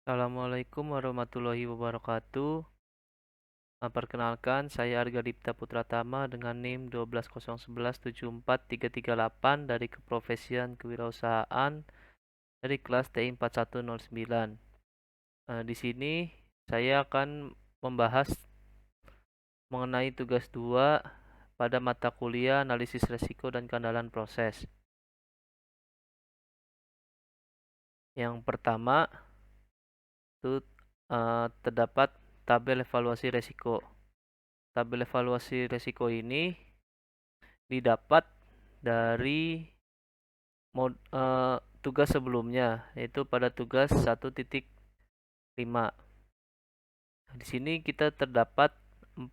Assalamualaikum warahmatullahi wabarakatuh. Perkenalkan, saya Arga Dipta Putratama dengan NIM 120117438 dari Keprofesian Kewirausahaan dari kelas TI 4109. Di sini saya akan membahas mengenai tugas 2 pada mata kuliah Analisis Resiko dan Keandalan Proses. Yang pertama itu terdapat tabel evaluasi resiko. Tabel evaluasi resiko ini didapat dari tugas sebelumnya, yaitu pada tugas 1.5. Di sini kita terdapat 4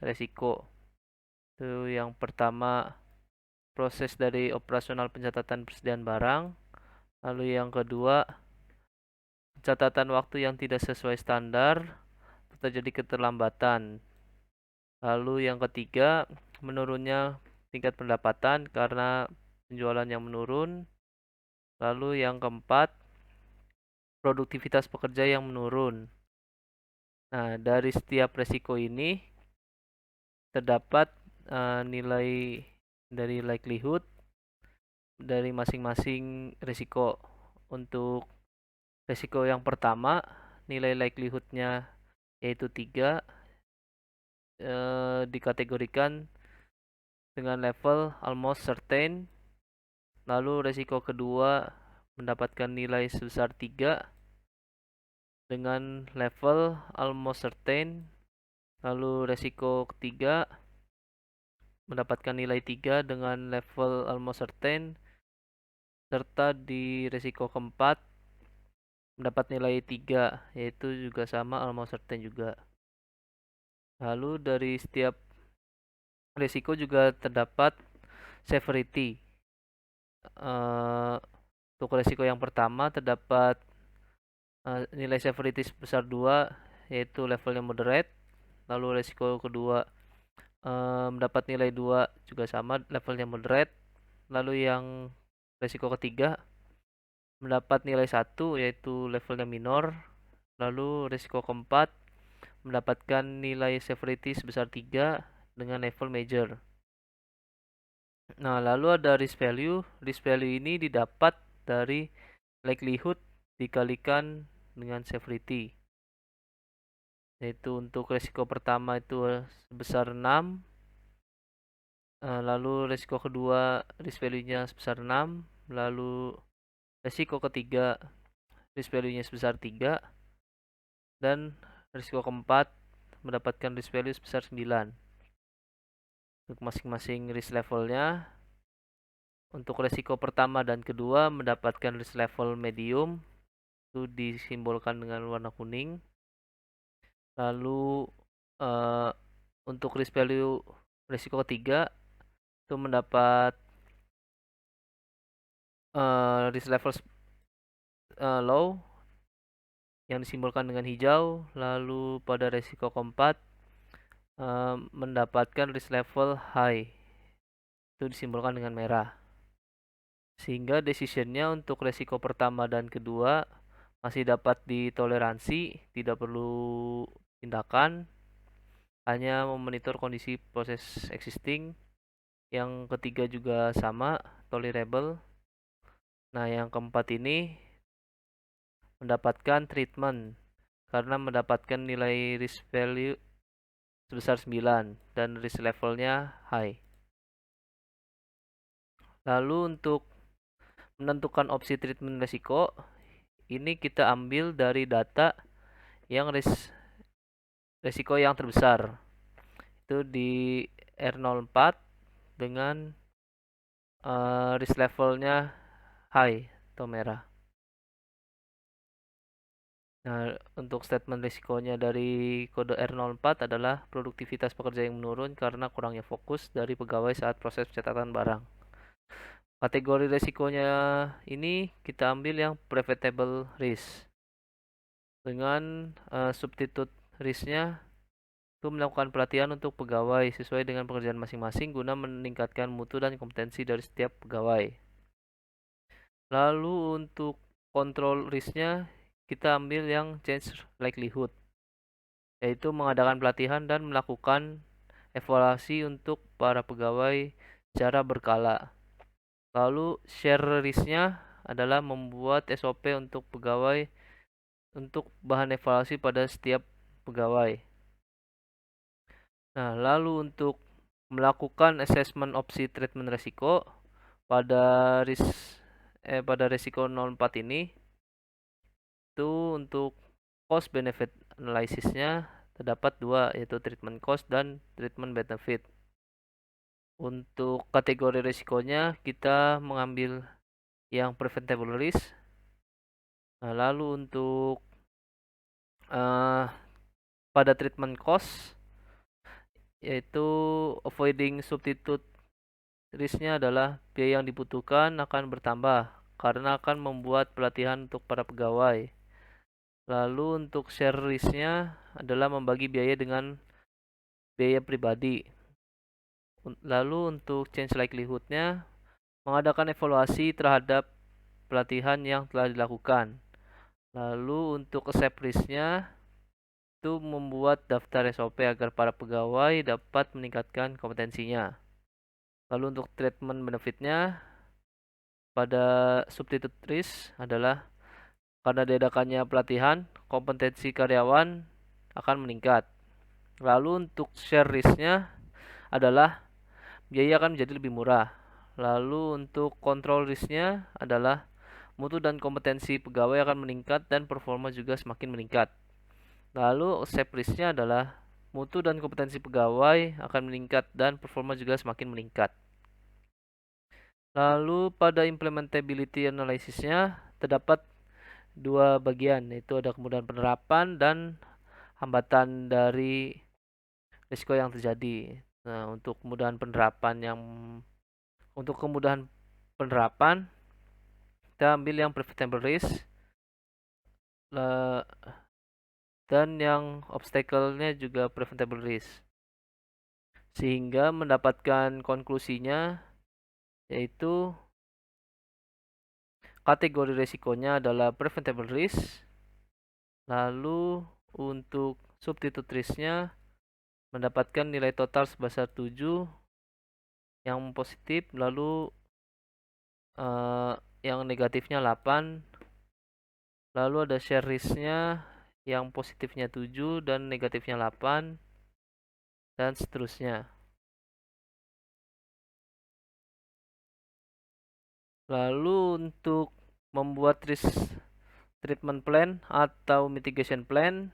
resiko. Itu yang pertama, proses dari operasional pencatatan persediaan barang. Lalu yang kedua, pencatatan waktu yang tidak sesuai standar, terjadi keterlambatan. Lalu yang ketiga, menurunnya tingkat pendapatan karena penjualan yang menurun. Lalu yang keempat, produktivitas pekerja yang menurun. Nah, dari setiap resiko ini terdapat nilai dari likelihood dari masing-masing resiko. Untuk resiko yang pertama, nilai likelihoodnya yaitu 3, dikategorikan dengan level almost certain. Lalu resiko kedua mendapatkan nilai sebesar 3 dengan level almost certain. Lalu resiko ketiga mendapatkan nilai 3 dengan level almost certain, serta di resiko keempat mendapat nilai 3 yaitu juga sama almost certain juga. Lalu dari setiap resiko juga terdapat severity. Untuk resiko yang pertama terdapat nilai severity sebesar 2 yaitu levelnya moderate. Lalu resiko kedua mendapat nilai 2 juga sama levelnya moderate. Lalu yang resiko ketiga mendapat nilai 1 yaitu levelnya minor. Lalu resiko keempat mendapatkan nilai severity sebesar 3 dengan level major. Nah, lalu ada risk value. Risk value ini didapat dari likelihood dikalikan dengan severity. Yaitu untuk resiko pertama itu sebesar 6. Lalu resiko kedua risk value-nya sebesar 6. Lalu resiko ketiga risk value-nya sebesar 3. Dan risiko keempat mendapatkan risk value sebesar 9. Untuk masing-masing risk levelnya, untuk resiko pertama dan kedua mendapatkan risk level medium, itu disimbolkan dengan warna kuning. Lalu untuk risk value resiko ketiga itu mendapat risk level low yang disimbolkan dengan hijau. Lalu pada resiko keempat mendapatkan risk level high, itu disimbolkan dengan merah. Sehingga decisionnya untuk resiko pertama dan kedua masih dapat ditoleransi, tidak perlu tindakan, hanya memonitor kondisi proses existing. Yang ketiga juga sama, tolerable. Nah, yang keempat ini mendapatkan treatment karena mendapatkan nilai risk value sebesar 9 dan risk levelnya high. Lalu untuk menentukan opsi treatment resiko, ini kita ambil dari data yang resiko yang terbesar. Itu di R04 dengan risk levelnya high atau merah. Nah, untuk statement risikonya dari kode R04 adalah produktivitas pekerja yang menurun karena kurangnya fokus dari pegawai saat proses pencatatan barang. Kategori risikonya ini kita ambil yang preventable risk. Dengan substitute risknya itu melakukan pelatihan untuk pegawai sesuai dengan pekerjaan masing-masing guna meningkatkan mutu dan kompetensi dari setiap pegawai. Lalu untuk kontrol risknya kita ambil yang change likelihood, yaitu mengadakan pelatihan dan melakukan evaluasi untuk para pegawai secara berkala. Lalu share risk-nya adalah membuat SOP untuk pegawai untuk bahan evaluasi pada setiap pegawai. Nah, lalu untuk melakukan assessment opsi treatment resiko pada resiko 04 ini itu untuk cost benefit analysisnya terdapat dua, yaitu treatment cost dan treatment benefit. Untuk kategori risikonya kita mengambil yang preventable risk. Nah, lalu untuk pada treatment cost yaitu avoiding substitute risknya adalah biaya yang dibutuhkan akan bertambah karena akan membuat pelatihan untuk para pegawai. Lalu untuk share risknya adalah membagi biaya dengan biaya pribadi. Lalu untuk change likelihood-nya mengadakan evaluasi terhadap pelatihan yang telah dilakukan. Lalu untuk accept risk-nya itu membuat daftar SOP agar para pegawai dapat meningkatkan kompetensinya. Lalu untuk treatment benefit-nya pada substitute risk adalah karena diadakannya pelatihan, kompetensi karyawan akan meningkat. Lalu untuk share risk-nya adalah biaya akan menjadi lebih murah. Lalu untuk control risk-nya adalah mutu dan kompetensi pegawai akan meningkat dan performa juga semakin meningkat. Lalu accept risk-nya adalah mutu dan kompetensi pegawai akan meningkat dan performa juga semakin meningkat. Lalu pada implementability analysis-nya terdapat dua bagian, yaitu ada kemudahan penerapan dan hambatan dari risiko yang terjadi. Nah, untuk kemudahan penerapan kita ambil yang preventable risk dan yang obstacle-nya juga preventable risk. Sehingga mendapatkan konklusinya yaitu kategori risikonya adalah preventable risk. Lalu untuk substitute risk-nya mendapatkan nilai total sebesar 7 yang positif, lalu yang negatifnya 8. Lalu ada share risk-nya yang positifnya 7 dan negatifnya 8 dan seterusnya. Lalu untuk membuat risk treatment plan atau mitigation plan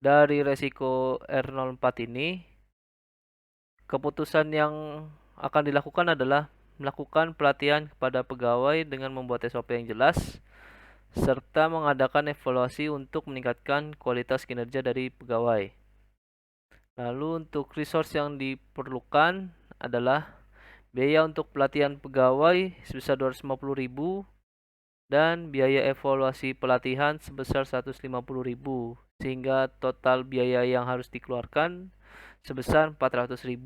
dari resiko R04 ini, keputusan yang akan dilakukan adalah melakukan pelatihan kepada pegawai dengan membuat SOP yang jelas serta mengadakan evaluasi untuk meningkatkan kualitas kinerja dari pegawai. Lalu untuk resource yang diperlukan adalah biaya untuk pelatihan pegawai sebesar 250.000 dan biaya evaluasi pelatihan sebesar 150.000 sehingga total biaya yang harus dikeluarkan sebesar 400.000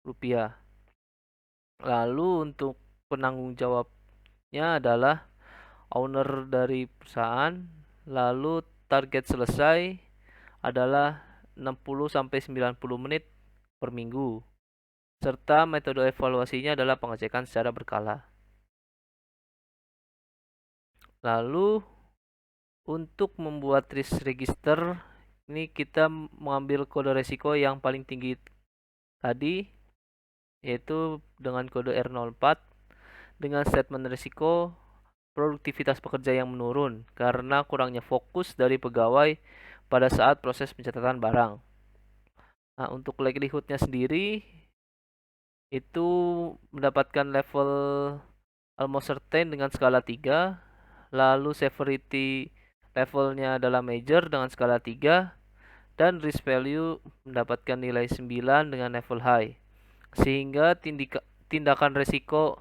rupiah. Lalu untuk penanggung jawabnya adalah owner dari perusahaan. Lalu target selesai adalah 60-90 menit per minggu. Serta metode evaluasinya adalah pengecekan secara berkala. Lalu untuk membuat risk register ini kita mengambil kode resiko yang paling tinggi tadi, yaitu dengan kode R04 dengan statement risiko produktivitas pekerja yang menurun karena kurangnya fokus dari pegawai pada saat proses pencatatan barang. Nah, untuk likelihood-nya sendiri itu mendapatkan level almost certain dengan skala 3, lalu severity levelnya adalah major dengan skala 3, dan risk value mendapatkan nilai 9 dengan level high. Sehingga tindakan resiko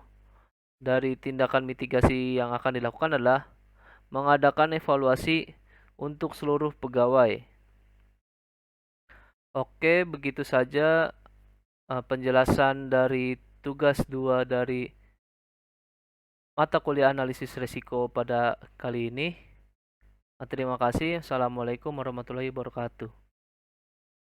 dari tindakan mitigasi yang akan dilakukan adalah mengadakan evaluasi untuk seluruh pegawai. Oke, begitu saja penjelasan dari tugas 2 dari mata kuliah analisis risiko pada kali ini. Terima kasih. Assalamualaikum warahmatullahi wabarakatuh.